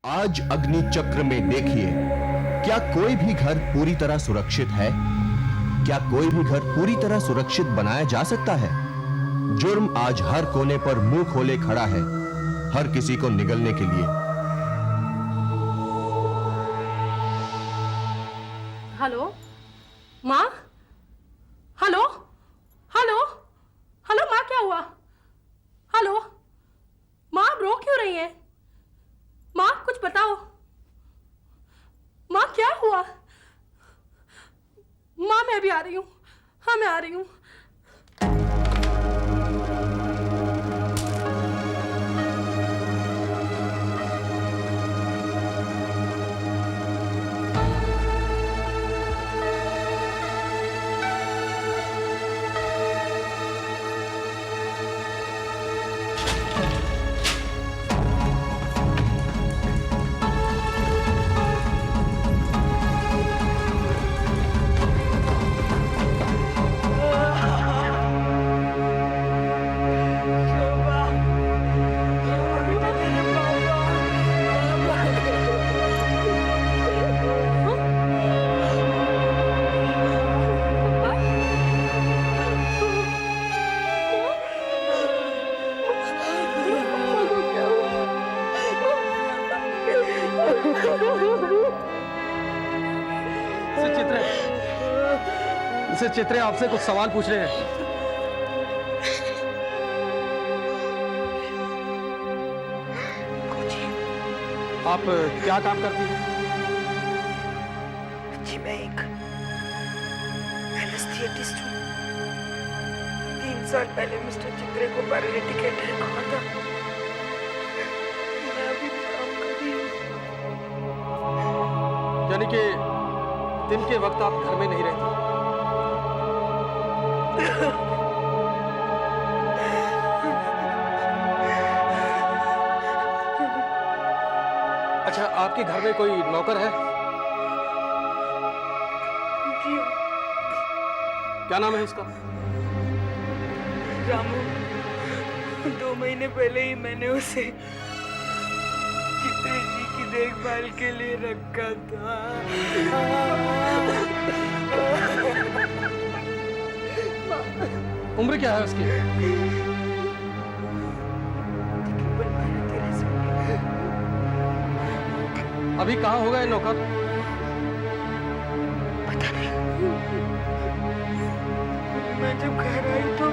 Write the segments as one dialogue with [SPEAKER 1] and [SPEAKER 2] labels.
[SPEAKER 1] आज अग्नि चक्र में देखिए, क्या कोई भी घर पूरी तरह सुरक्षित है? क्या कोई भी घर पूरी तरह सुरक्षित बनाया जा सकता है? जुर्म आज हर कोने पर मुंह खोले खड़ा है, हर किसी को निगलने के लिए।
[SPEAKER 2] हेलो माँ, हेलो हेलो हेलो माँ, क्या हुआ? हेलो माँ, आप रो क्यों रही हैं? माँ कुछ बताओ, माँ क्या हुआ? माँ मैं भी आ रही हूँ, हाँ मैं आ रही हूँ।
[SPEAKER 3] चित्रे आपसे कुछ सवाल पूछ रहे हैं। आप क्या काम करती हैं?
[SPEAKER 4] जी मैं एक एनेस्थीसिस्ट हूँ। 3 साल पहले मिस्टर चित्रे को पैरालिटिक अटैक हुआ था। मैं अभी भी काम कर रही हूँ।
[SPEAKER 3] यानी कि दिन के वक्त आप घर में नहीं रहती? अच्छा, आपके घर में कोई नौकर है?
[SPEAKER 4] जी
[SPEAKER 3] क्या नाम है उसका?
[SPEAKER 4] रामू। 2 महीने पहले ही मैंने उसे चित्रे जी की देखभाल के लिए रखा था।
[SPEAKER 3] उम्र क्या है उसकी? अभी कहाँ होगा ये नौकर?
[SPEAKER 4] पता नहीं। मैं जब घर आई तो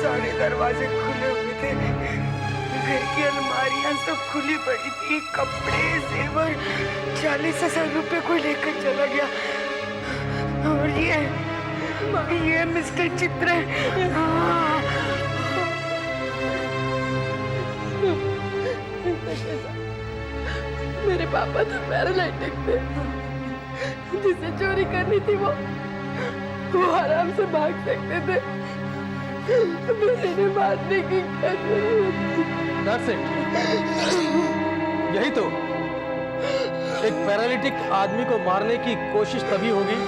[SPEAKER 4] सारे दरवाजे खुले हुए थे। घर की अलमारियां सब खुली पड़ी थी। कपड़े, जेवर 40,000 रुपए कोई लेकर चला गया। और ये मिस्टर चित्रे।
[SPEAKER 2] मेरे पापा तो पैरालाइटिक थे, जिसे चोरी करनी थी वो आराम से भाग सकते थे। मैंने मारने की क्या जरूरत थी?
[SPEAKER 3] That's it. यही तो, एक पैरालिटिक आदमी को मारने की कोशिश तभी होगी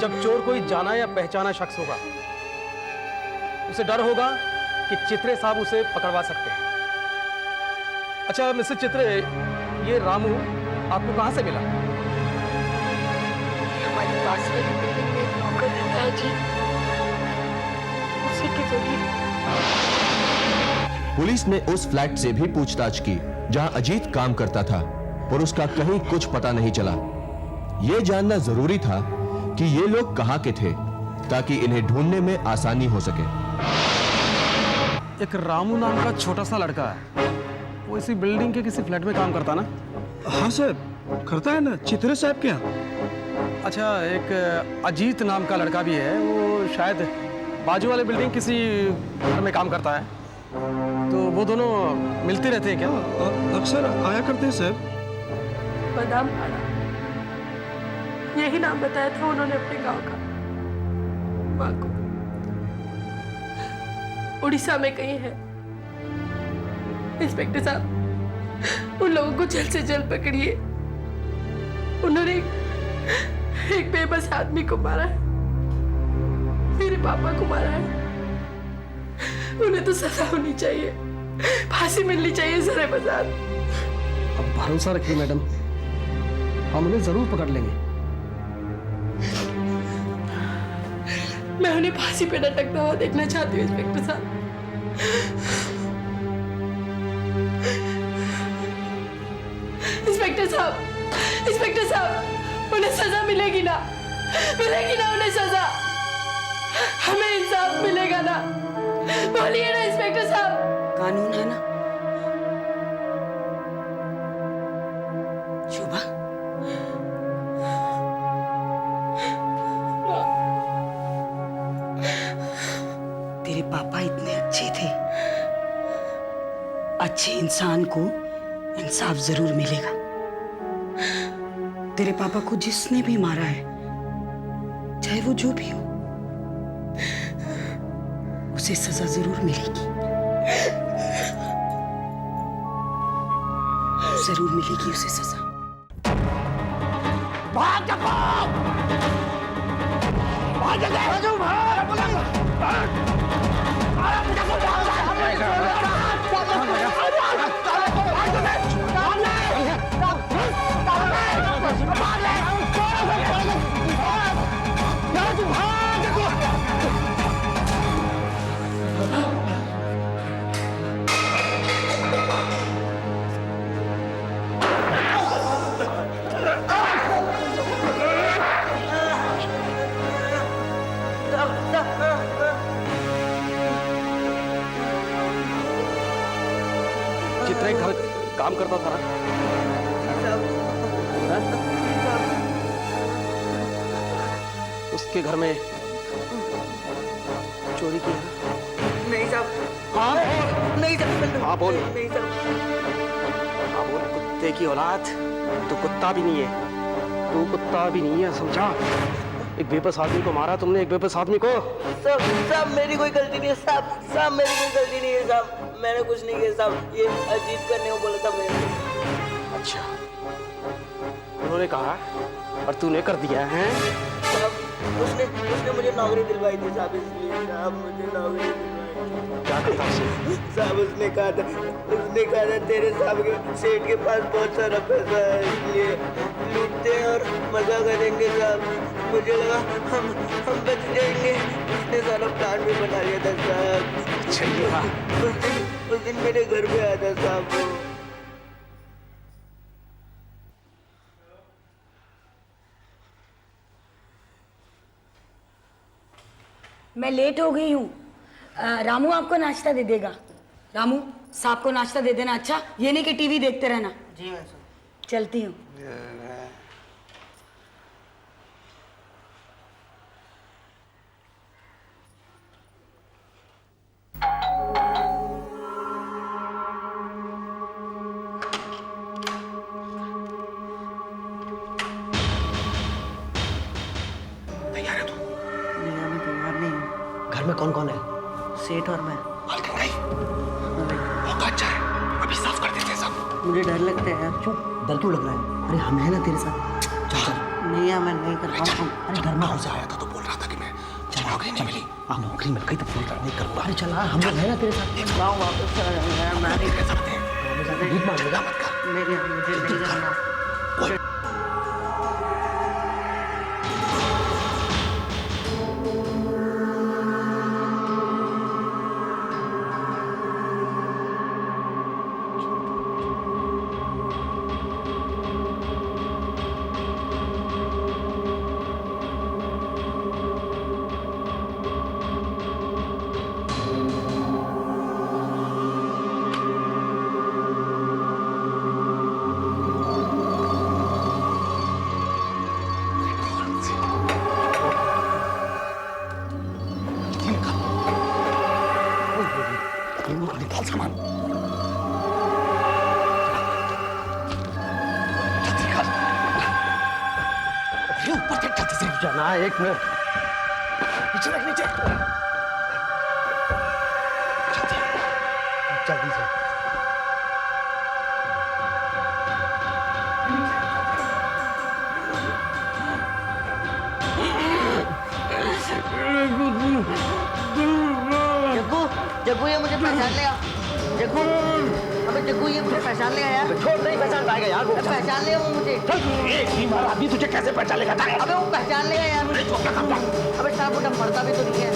[SPEAKER 3] जब चोर कोई जाना या पहचाना शख्स होगा। उसे डर होगा कि चित्रे साहब उसे पकड़वा सकते हैं। अच्छा मिस्टर चित्रे, ये रामू आपको कहां से मिला?
[SPEAKER 4] हमारे पास वाली बिल्डिंग में एक नौकर रहता है जी, उसी के जरिए।
[SPEAKER 1] पुलिस ने उस फ्लैट से भी पूछताछ की जहां अजीत काम करता था, पर उसका कहीं कुछ पता नहीं चला। यह जानना जरूरी था कि ये लोग कहां के थे ताकि इन्हें ढूंढने में आसानी हो सके।
[SPEAKER 3] एक रामू नाम का छोटा सा लड़का है, वो इसी बिल्डिंग के किसी फ्लैट में काम करता ना?
[SPEAKER 5] हाँ साहब, करता है ना, चित्रे साहब क्या?
[SPEAKER 3] अच्छा, एक अजीत नाम का लड़का भी है, वो शायद बाजू वाले बिल्डिंग किसी घर में काम करता है। तो वो दोनों मिलते रहते हैं क्या?
[SPEAKER 5] अक्सर आया करते हैं साहब।
[SPEAKER 2] बादाम पाड़ा, यही नाम बताया था उन्होंने अपने गांव का। माँ को उड़ीसा में कहीं है। इंस्पेक्टर साहब, उन लोगों को जल्द से जल्द पकड़िए। उन्होंने एक बेबस आदमी को मारा है, मेरे पापा को मारा है। उन्हें तो सजा होनी चाहिए, फांसी मिलनी चाहिए सरे बजाद।
[SPEAKER 3] अब भरोसा रखिए मैडम, हम उन्हें जरूर पकड़ लेंगे।
[SPEAKER 2] मैं उन्हें फांसी पे लटकता हुआ देखना चाहती हूँ इंस्पेक्टर साहब। इंस्पेक्टर साहब, उन्हें सजा मिलेगी ना? मिलेगी ना उन्हें सजा? हमें इंसाफ मिलेगा ना? बोलिए ना इंस्पेक्टर साहब।
[SPEAKER 4] कानून है ना शोभा? तेरे पापा इतने अच्छे थे। अच्छे इंसान को इंसाफ जरूर मिलेगा। तेरे पापा को जिसने भी मारा है, चाहे वो जो भी हो, उसे सजा जरूर मिलेगी। जरूर मिलेगी उसे सजा।
[SPEAKER 3] चित्र एक घर काम करता था ना? उसके घर में चोरी की है?
[SPEAKER 4] नहीं साहब।
[SPEAKER 3] हाँ
[SPEAKER 4] नहीं साहब।
[SPEAKER 3] हाँ बोल।
[SPEAKER 4] नहीं साहब।
[SPEAKER 3] हाँ बोल। कुत्ते की औलाद, तू कुत्ता भी नहीं है, तू कुत्ता भी नहीं है, समझा? एक बेबस आदमी को मारा तुमने, एक बेबस आदमी को।
[SPEAKER 4] साहब मेरी कोई गलती नहीं है साहब मेरी कोई गलती नहीं है साहब। मैंने कुछ नहीं किया साहब, ये अजीत करने को बोला था मैंने।
[SPEAKER 3] अच्छा, उन्होंने कहा और तूने कर दिया है?
[SPEAKER 4] साहब उसने मुझे नौकरी दिलवाई थी साहब, इसलिए साहब मुझे नौकरी दिलवाई।
[SPEAKER 3] क्या करता उसे?
[SPEAKER 4] साहब उसने कहा था तेरे साहब के सेठ के पास बहुत सारा पैसा है, इसलिए लूटते हैं और मजा करेंगे साहब। मुझे लगा हम बच जाएंगे, उसने सारा प्लान भी बना लिया था साहब।
[SPEAKER 3] अच्छा ये बात।
[SPEAKER 4] उस दिन मेरे घर पे आया था साहब वो।
[SPEAKER 6] मैं लेट हो गई हूँ। रामू आपको नाश्ता दे देगा। रामू साहब को नाश्ता दे देना। अच्छा, ये नहीं कि टीवी देखते रहना।
[SPEAKER 4] जी मैं सर।
[SPEAKER 6] चलती हूँ।
[SPEAKER 3] घर में कौन कौन है?
[SPEAKER 4] सेठ और मैं।
[SPEAKER 3] मौका अच्छा है, अभी साफ कर देते हैं सब।
[SPEAKER 4] मुझे डर लगता है यार।
[SPEAKER 3] क्यों? डर क्यों लग रहा है? अरे हम हैं ना तेरे साथ। चल चल।
[SPEAKER 4] नहीं यार मैं नहीं कर पाऊंगा।
[SPEAKER 3] अरे घर में से आया था तो बोल रहा था कि मैं नौकरी नहीं मिली। नौकरी मिल गई तो बोल रहा नहीं करूँगा। अरे चल हम लोग हैं ना तेरे साथ।
[SPEAKER 4] गाँव वापस चला जाऊंगा यार, मैं नहीं कर सकते।
[SPEAKER 3] भीख मांगेगा मत कर।
[SPEAKER 4] नहीं मुझे नहीं करना।
[SPEAKER 3] निकाल सामान। ऊपर चढ़ जल्दी से। जाना एक मिनट। नीचे रख नीचे। जल्दी से।
[SPEAKER 4] जग्गू ये मुझे पहचान लिया। जग्गू हमें
[SPEAKER 7] जग्गू ये मुझे पहचान लेगा यार।
[SPEAKER 3] छोड़, नहीं पहचान पाएगा यार वो।
[SPEAKER 7] पहचान लेगा वो मुझे।
[SPEAKER 3] एक ही बार आदमी तुझे कैसे पहचान लेगा?
[SPEAKER 7] अबे वो पहचान लेगा यार मुझे। अबे साहब वो मरता भी तो नहीं है।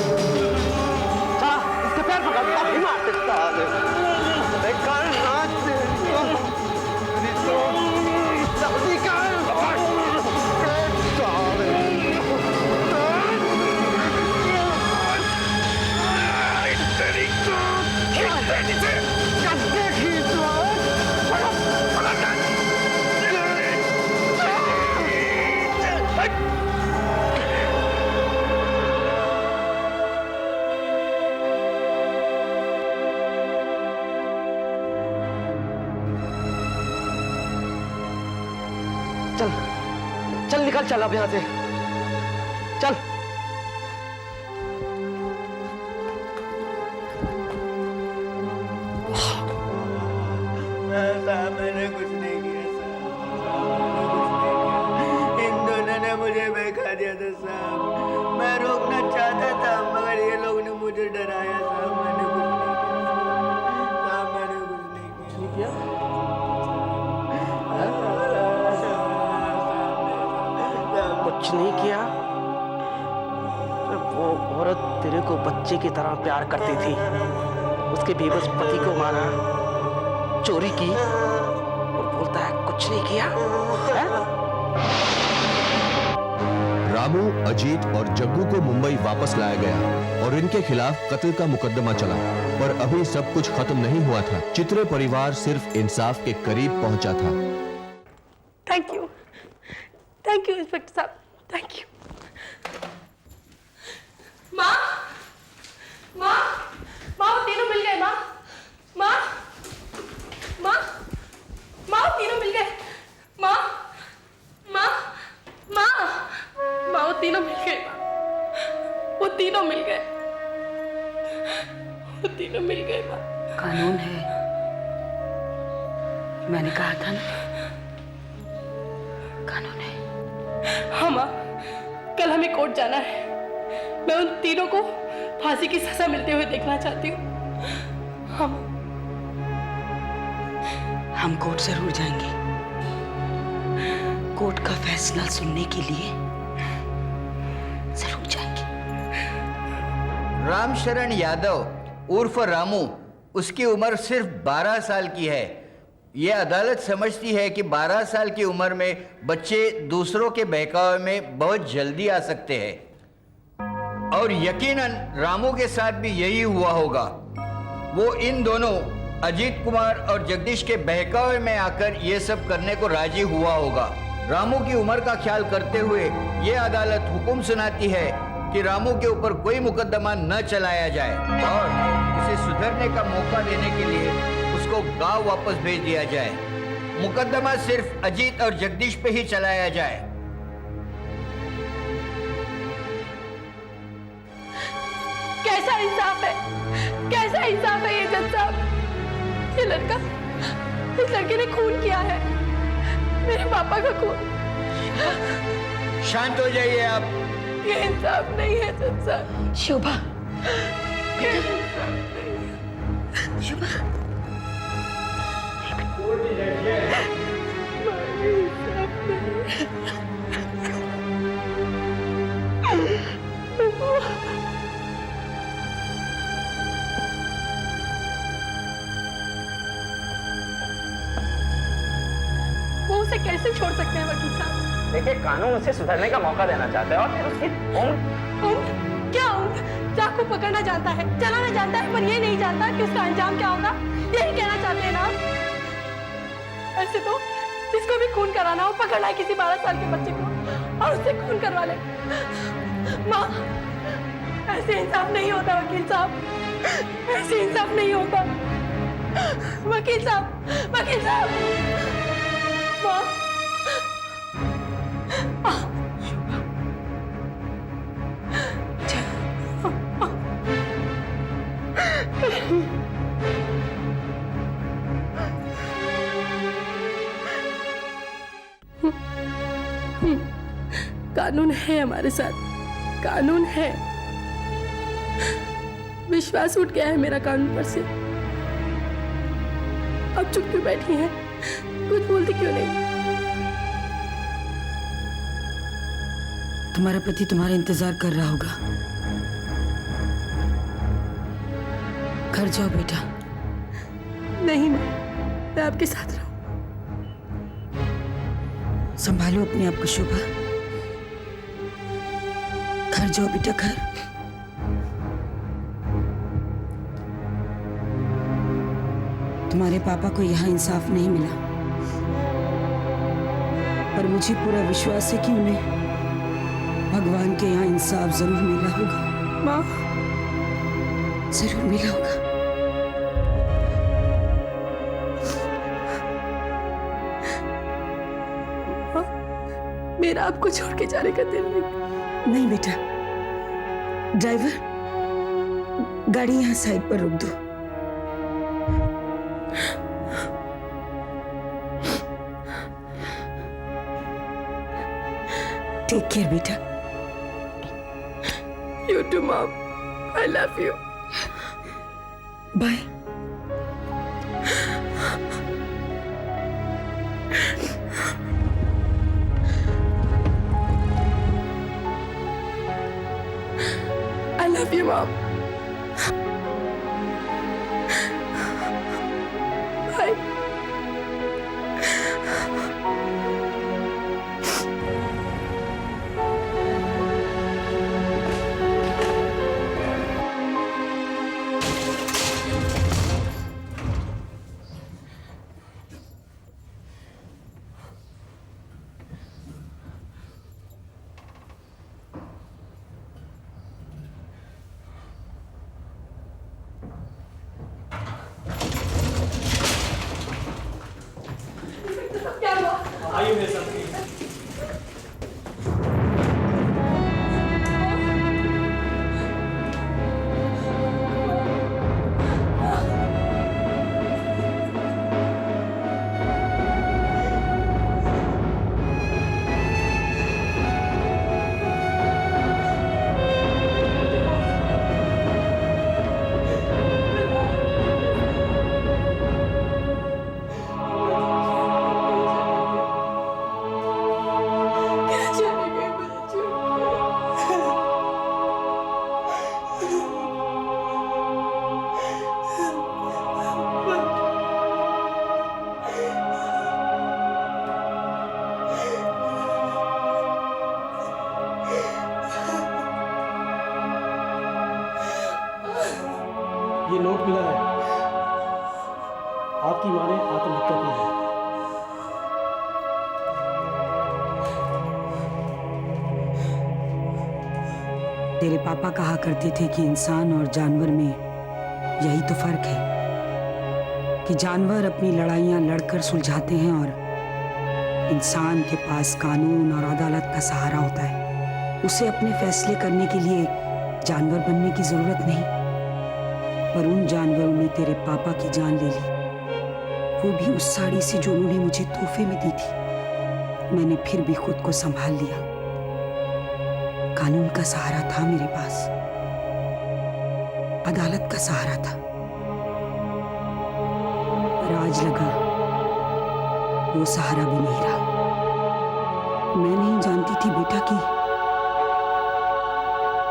[SPEAKER 3] इसके पैर पकड़ता भी मारते साले। अबे कान नाच जल्दी कर। चल चल निकल, चल अब यहाँ से चल।
[SPEAKER 4] साहब मैंने कुछ नहीं किया साहब, इन दोनों ने मुझे बहका दिया था साहब। मैं रोकना चाहता था मगर ये लोग ने मुझे डराया साहब। मैंने कुछ नहीं किया साहब, मैंने कुछ नहीं किया।
[SPEAKER 3] कुछ नहीं किया? वो औरत तेरे को बच्चे की तरह प्यार करती थी, उसके बेबस पति को मारा, चोरी की और बोलता है कुछ नहीं किया है?
[SPEAKER 1] रामू, अजीत और जग्गू को मुंबई वापस लाया गया और इनके खिलाफ कत्ल का मुकदमा चला। पर अभी सब कुछ खत्म नहीं हुआ था। चित्रे परिवार सिर्फ इंसाफ के करीब पहुंचा था।
[SPEAKER 2] थैंक यू इंस्पेक्टर साहब, थैंक यू। माँ माँ माँ वो तीनों मिल गए। माँ माँ माँ माँ वो तीनों मिल गए। माँ माँ माँ माँ वो तीनों मिल गए। वो तीनों मिल गए। वो तीनों मिल गए। माँ
[SPEAKER 6] कानून है, मैंने कहा था ना, कानून है।
[SPEAKER 2] हाँ माँ, कल हमें कोर्ट जाना है। मैं उन तीनों को फांसी की सजा मिलते हुए देखना चाहती हूँ।
[SPEAKER 6] हम कोर्ट जरूर जाएंगे। कोर्ट का फैसला सुनने के लिए जरूर जाएंगे।
[SPEAKER 8] रामशरण यादव उर्फ रामू, उसकी उम्र सिर्फ 12 साल की है। ये अदालत समझती है कि 12 साल की उम्र में बच्चे दूसरों के बहकावे में बहुत जल्दी आ सकते हैं और यकीनन रामू के साथ भी यही हुआ होगा। वो इन दोनों अजीत कुमार और जगदीश के बहकावे में आकर ये सब करने को राजी हुआ होगा। रामू की उम्र का ख्याल करते हुए ये अदालत हुक्म सुनाती है कि रामू के ऊपर कोई मुकदमा न चलाया जाए और उसे सुधरने का मौका देने के लिए उसको गांव वापस भेज दिया जाए। मुकदमा सिर्फ अजीत और जगदीश पे ही चलाया जाए।
[SPEAKER 2] कैसा इंसाफ है, कैसा इंसाफ है ये जज साहब। ये लड़का, इस लड़के ने खून किया है, मेरे पापा का खून।
[SPEAKER 8] शांत हो जाइए आप।
[SPEAKER 2] ये इंसाफ नहीं है जज साहब।
[SPEAKER 6] शोभा,
[SPEAKER 2] ये इंसाफ नहीं है।
[SPEAKER 6] शोभा,
[SPEAKER 2] ये इंसाफ नहीं है। वो उसे कैसे छोड़ सकते हैं वकील साहब?
[SPEAKER 3] देखिए, कानून उसे सुधरने का मौका देना चाहता है और फिर उसकी
[SPEAKER 2] उम्र क्या उम्र? चाकू पकड़ना जानता है, चलाना जानता है, पर ये नहीं जानता कि उसका अंजाम क्या होगा। यही कहना चाहते हैं ना आप? ऐसे तो जिसको भी खून कराना हो, पकड़ना है किसी 12 साल के बच्चे को और उससे खून करवा ले। माँ, ऐसे इंसाफ नहीं होता वकील साहब, ऐसे इंसाफ नहीं होता। वकील साहब, वकील साहब। माँ, कानून है हमारे साथ, कानून है। विश्वास उठ गया है मेरा कानून पर से। आप चुप क्यों बैठी हैं? कुछ बोलती क्यों नहीं?
[SPEAKER 6] तुम्हारा पति तुम्हारा इंतजार कर रहा होगा। घर जाओ बेटा।
[SPEAKER 2] नहीं माँ, मैं आपके साथ रहूं।
[SPEAKER 6] संभालो अपने आप को शोभा। घर जाओ बेटा, घर। तुम्हारे पापा को यहाँ इंसाफ नहीं मिला, पर मुझे पूरा विश्वास है कि उन्हें भगवान के यहाँ इंसाफ जरूर मिला होगा।
[SPEAKER 2] माँ,
[SPEAKER 6] जरूर मिला होगा।
[SPEAKER 2] मेरा आपको छोड़ के जाने का दिल
[SPEAKER 6] नहीं बेटा। ड्राइवर, गाड़ी यहाँ साइड पर रोक दो। टेक केयर बेटा।
[SPEAKER 2] You too, Mom. I love you.
[SPEAKER 6] Bye.
[SPEAKER 2] I love you, Mom. Bye. क्या हुआ?
[SPEAKER 3] आइए मेरे साथ। ये नोट मिला है, आपकी माँ ने आत्महत्या की है।
[SPEAKER 6] तेरे पापा कहा करते थे कि इंसान और जानवर में यही तो फर्क है कि जानवर अपनी लड़ाइयां लड़कर सुलझाते हैं और इंसान के पास कानून और अदालत का सहारा होता है। उसे अपने फैसले करने के लिए जानवर बनने की जरूरत नहीं। पर उन जानवरों ने तेरे पापा की जान ले ली, वो भी उस साड़ी से जो उन्होंने मुझे तोहफे में दी थी। मैंने फिर भी खुद को संभाल लिया। कानून का सहारा था मेरे पास, अदालत का सहारा था। पर आज लगा वो सहारा भी नहीं रहा। मैं नहीं जानती थी बेटा कि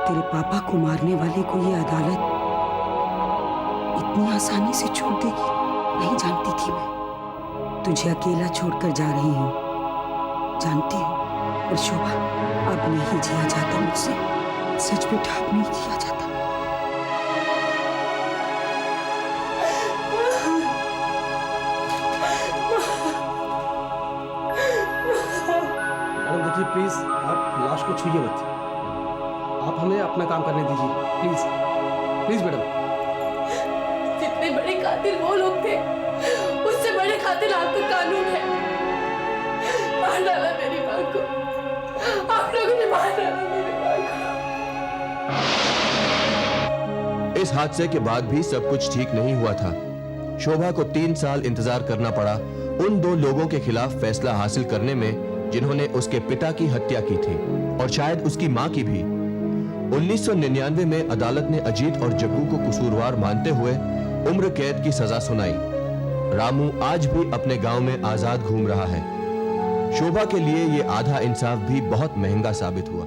[SPEAKER 6] तेरे पापा को मारने वाले को ये अदालत इतनी आसानी से छोड़ देगी। नहीं जानती थी मैं। तुझे अकेला छोड़कर जा रही हूँ, जानती हूँ, पर शोभा अब नहीं जिया जाता मुझसे। सच बेटा, अब नहीं जिया जाता।
[SPEAKER 3] मैडम देखिए, प्लीज आप लाश को छूइए मत। आप हमें अपना काम करने दीजिए, प्लीज प्लीज मैडम।
[SPEAKER 2] जितने बड़े कातिल वो लोग थे, उससे बड़े कातिल आपका कानून है। मार डाला मेरी माँ को, आप लोगों ने मार डाला मेरी माँ को।
[SPEAKER 1] इस हादसे के बाद भी सब कुछ ठीक नहीं हुआ था। शोभा को 3 साल इंतजार करना पड़ा उन 2 लोगों के खिलाफ फैसला हासिल करने में जिन्होंने उसके पिता की हत्या की थी और शायद उसकी मां की भी। 1999 में अदालत ने अजीत और जग्गू को कसूरवार मानते हुए उम्र कैद की सजा सुनाई। रामू आज भी अपने गांव में आजाद घूम रहा है। शोभा के लिए ये आधा इंसाफ भी बहुत महंगा साबित हुआ।